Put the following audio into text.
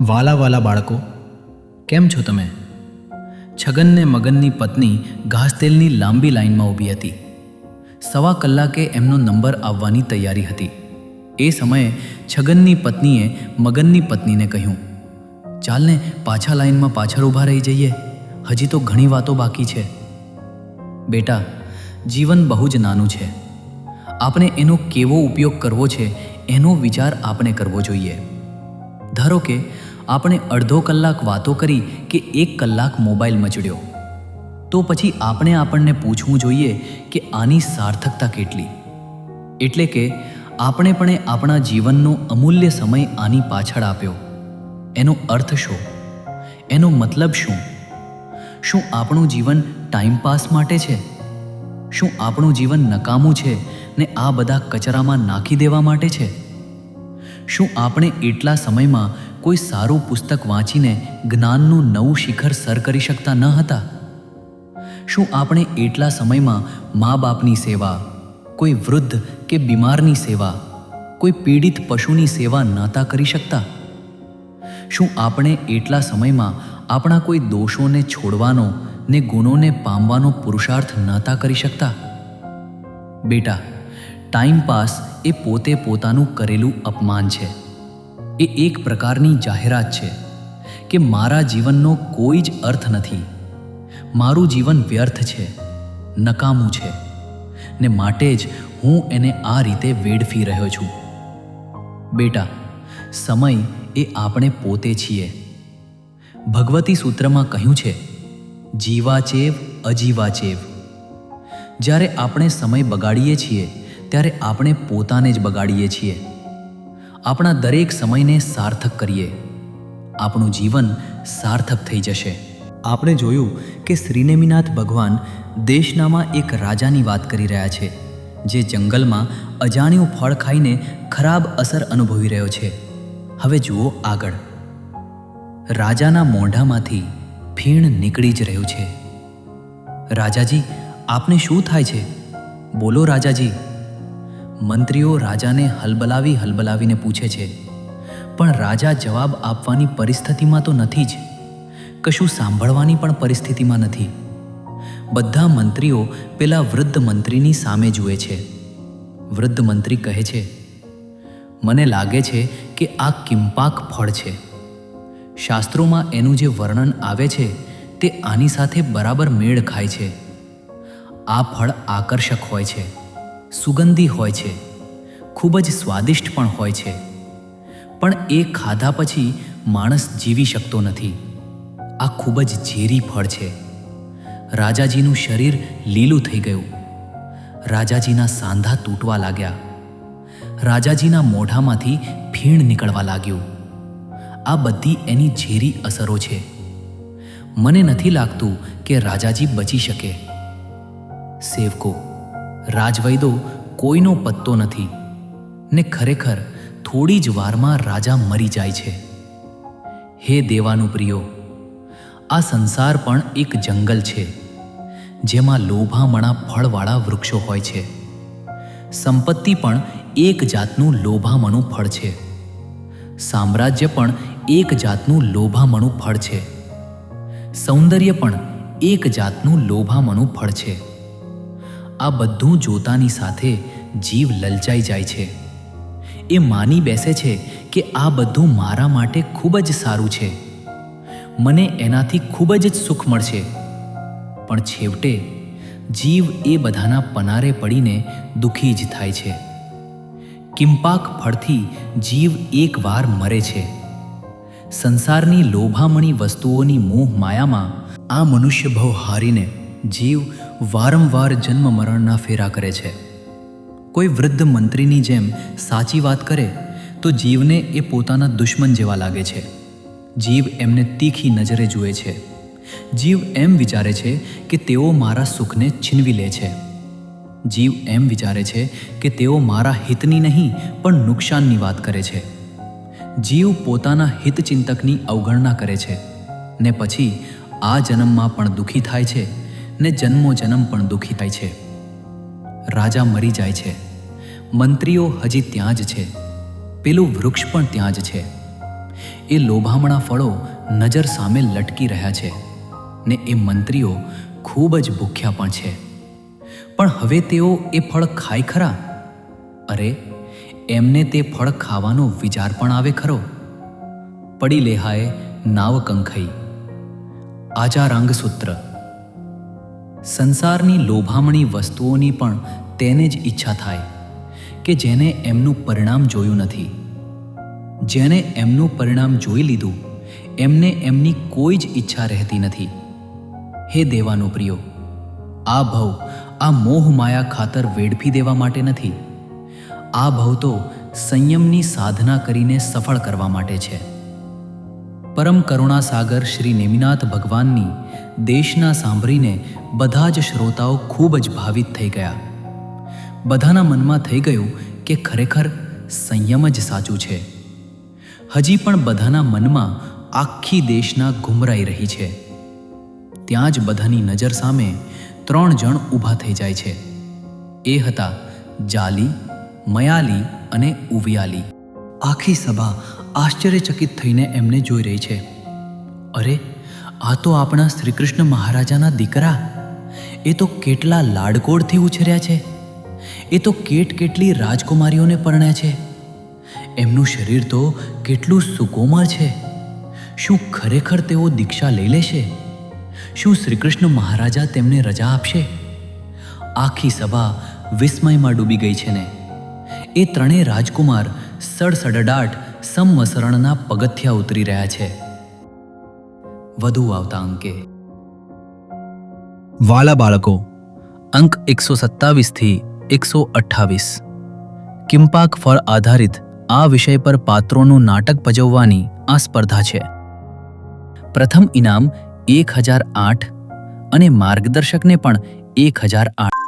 વાલા વાલા બાળકો, કેમ છો તમે? છગનને મગનની પત્ની ઘાસતેલની લાંબી લાઈનમાં ઊભી હતી. 1.25 કલાકે એમનો નંબર આવવાની તૈયારી હતી. એ સમયે છગનની પત્નીએ મગનની પત્નીને કહ્યું, ચાલને પાછા લાઈનમાં પાછળ ઊભા રહી જઈએ, હજી તો ઘણી વાતો બાકી છે. બેટા, જીવન બહુ જ નાનું છે. આપણે એનો કેવો ઉપયોગ કરવો છે એનો વિચાર આપણે કરવો જોઈએ. ધારો કે આપણે અડધો કલાક વાતો કરી કે 1 કલાક મોબાઈલ મચડ્યો, તો પછી આપણને પૂછવું જોઈએ કે આની સાર્થકતા કેટલી? એટલે કે આપણે પણ આપણા જીવનનો અમૂલ્ય સમય આની પાછળ આપ્યો. એનો અર્થ શું? એનો મતલબ શું? શું આપણું જીવન ટાઈમપાસ માટે છે? શું આપણું જીવન નકામું છે ને આ બધા કચરામાં નાખી દેવા માટે છે? શું આપણે એટલા સમયમાં કોઈ સારું પુસ્તક વાંચીને જ્ઞાનનું નવું શિખર સર કરી શકતા ન હતા? શું આપણે એટલા સમયમાં મા બાપની સેવા, કોઈ વૃદ્ધ કે બીમારની સેવા, કોઈ પીડિત પશુની સેવા નહોતા કરી શકતા? શું આપણે એટલા સમયમાં આપણા કોઈ દોષોને છોડવાનો ને ગુણોને પામવાનો પુરુષાર્થ નહોતા કરી શકતા? બેટા, ટાઈમપાસ એ પોતે પોતાનું કરેલું અપમાન છે. એ એક પ્રકારની જાહેરાત છે કે મારા જીવનનો કોઈ જ અર્થ નથી, મારું જીવન વ્યર્થ છે, નકામું છે, ને માટે જ હું એને આ રીતે વેડફી રહ્યો છું. બેટા, સમય એ આપણે પોતે છીએ. ભગવતી સૂત્રમાં કહ્યું છે, જીવાચેવ અજીવાચેવ. જ્યારે આપણે સમય બગાડીએ છીએ ત્યારે આપણે પોતાને જ બગાડીએ છીએ. આપણા દરેક સમયને સાર્થક કરીએ, આપણું જીવન સાર્થક થઈ જશે. આપણે જોયું કે શ્રીનેમિનાથ ભગવાન દેશનામાં એક રાજાની વાત કરી રહ્યા છે, જે જંગલમાં અજાણ્યું ફળ ખાઈને ખરાબ અસર અનુભવી રહ્યો છે. હવે જુઓ આગળ. રાજાના મોઢામાંથી ફીણ નીકળી જ રહ્યું છે. રાજાજી, આપને શું થાય છે? બોલો રાજાજી. મંત્રીઓ રાજાને હલબલાવીને પૂછે છે, પણ રાજા જવાબ આપવાની પરિસ્થિતિમાં તો નથી જ, કશું સાંભળવાની પણ પરિસ્થિતિમાં નથી. બધા મંત્રીઓ પેલા વૃદ્ધ મંત્રીની સામે જુએ છે. વૃદ્ધ મંત્રી કહે છે, મને લાગે છે કે આ કિંપાક ફળ છે. શાસ્ત્રોમાં એનું જે વર્ણન આવે છે તે આની સાથે બરાબર મેળ ખાય છે. આ ફળ આકર્ષક હોય છે, સુગંધી હોય છે, ખૂબ જ સ્વાદિષ્ટ પણ હોય છે, પણ એ ખાધા પછી માણસ જીવી શકતો નથી. આ ખૂબ જ ઝેરી ફળ છે. રાજાજીનું શરીર લીલું થઈ ગયું. રાજાજીના સાંધા તૂટવા લાગ્યા. રાજાજીના મોઢામાંથી ફીણ નીકળવા લાગ્યું. આ બધી એની ઝેરી અસરો છે. મને નથી લાગતું કે રાજાજી બચી શકે. સેવકો, રાજવૈદો કોઈનો પત્તો નથી, ને ખરેખર થોડી જ વારમાં રાજા મરી જાય છે. હે દેવાનુપ્રિયો, આ સંસાર પણ એક જંગલ છે, જેમાં લોભામણા ફળવાળા વૃક્ષો હોય છે. સંપત્તિ પણ એક જાતનું લોભામણું ફળ છે. સામ્રાજ્ય પણ એક જાતનું લોભામણું ફળ છે. સૌંદર્ય પણ એક જાતનું લોભામણું ફળ છે. આ બધું જોતાની સાથે જીવ લલચાઈ જાય છે. એ માની બેસે છે કે આ બધું મારા માટે ખૂબ જ સારું છે, મને એનાથી ખૂબ જ સુખ મળશે. પણ છેવટે જીવ એ બધાના પનારે પડીને દુઃખી જ થાય છે. કિંપાક ફળથી જીવ એકવાર મરે છે. સંસારની લોભામણી વસ્તુઓની મોહ માયામાં આ મનુષ્ય ભવ હારીને જીવ વારંવાર જન્મ મરણના ફેરા કરે છે. કોઈ વૃદ્ધ મંત્રીની જેમ સાચી વાત કરે તો જીવને એ પોતાના દુશ્મન જેવા લાગે છે. જીવ એમને તીખી નજરે જુએ છે. જીવ એમ વિચારે છે કે તેઓ મારા સુખને છીનવી લે છે. જીવ એમ વિચારે છે કે તેઓ મારા હિતની નહીં પણ નુકસાનની વાત કરે છે. જીવ પોતાના હિતચિંતકની અવગણના કરે છે, ને પછી આ જન્મમાં પણ દુઃખી થાય છે, ને જન્મો જન્મ પણ દુઃખી થાય છે. રાજા મરી જાય છે, મંત્રીઓ હજી ત્યાં જ છે, પેલું વૃક્ષ પણ ત્યાં જ છે. એ લોભામણા ફળો નજર સામે લટકી રહ્યા છે ને એ મંત્રીઓ ખૂબ જ ભૂખ્યા પણ છે. પણ હવે તેઓ એ ફળ ખાય ખરા? અરે, એમને તે ફળ ખાવાનો વિચાર પણ આવે ખરો? પડી લેહાએ નાવ કંખઈ, આચારાંગ સૂત્ર. સંસારની લોભામણી વસ્તુઓની પણ તેને જ ઈચ્છા થાય કે જેને એમનું પરિણામ જોયું નથી. જેને એમનું પરિણામ જોઈ લીધું એમને એમની કોઈ જ ઈચ્છા રહેતી નથી. હે દેવાનુપ્રિયો, આ ભવ આ મોહ માયા ખાતર વેડફી દેવા માટે નથી. આ ભવ તો સંયમની સાધના કરીને સફળ કરવા માટે છે. પરમ કરુણા સાગર શ્રી નેમિનાથ ભગવાનની દેશના સાંભળીને બધા જ શ્રોતાઓ ખૂબ જ ભાવિત થઈ ગયા. બધાના મનમાં થઈ ગયું કે ખરેખર સંયમ જ સાચું છે. હજી પણ બધાના મનમાં આખી દેશના ઘુમરાઈ રહી છે. ત્યાં જ બધાની નજર સામે 3 જણ ઊભા થઈ જાય છે. એ હતા જાલી, મયાલી અને ઉવિયાલી. આખી સભા આશ્ચર્યચકિત થઈને એમને જોઈ રહી છે. અરે, આ તો આપણા શ્રી કૃષ્ણ મહારાજાના દીકરા! એ તો કેટલા લાડકોડથી ઉછર્યા છે! એ તો કેટલી રાજકુમારીઓને પરણ્યા છે! એમનું શરીર તો કેટલું સુકોમળ છે! શું ખરેખર તેઓ દીક્ષા લઈ લેશે? શું શ્રી કૃષ્ણ મહારાજા તેમને રજા આપશે? આખી સભા વિસ્મયમાં ડૂબી ગઈ છે ને એ 3 રાજકુમાર સડસડડાટ સંવસરણના પગથિયા ઉતરી રહ્યા છે. વધુ આવતા અંકે. વાલા બાળકો, અંક 127 થી 128. કિંપાક ફળ આધારિત આ વિષય પર પાત્રોનું નાટક ભજવવાની આ સ્પર્ધા છે. પ્રથમ ઇનામ 1008 અને માર્ગદર્શકને પણ 1008.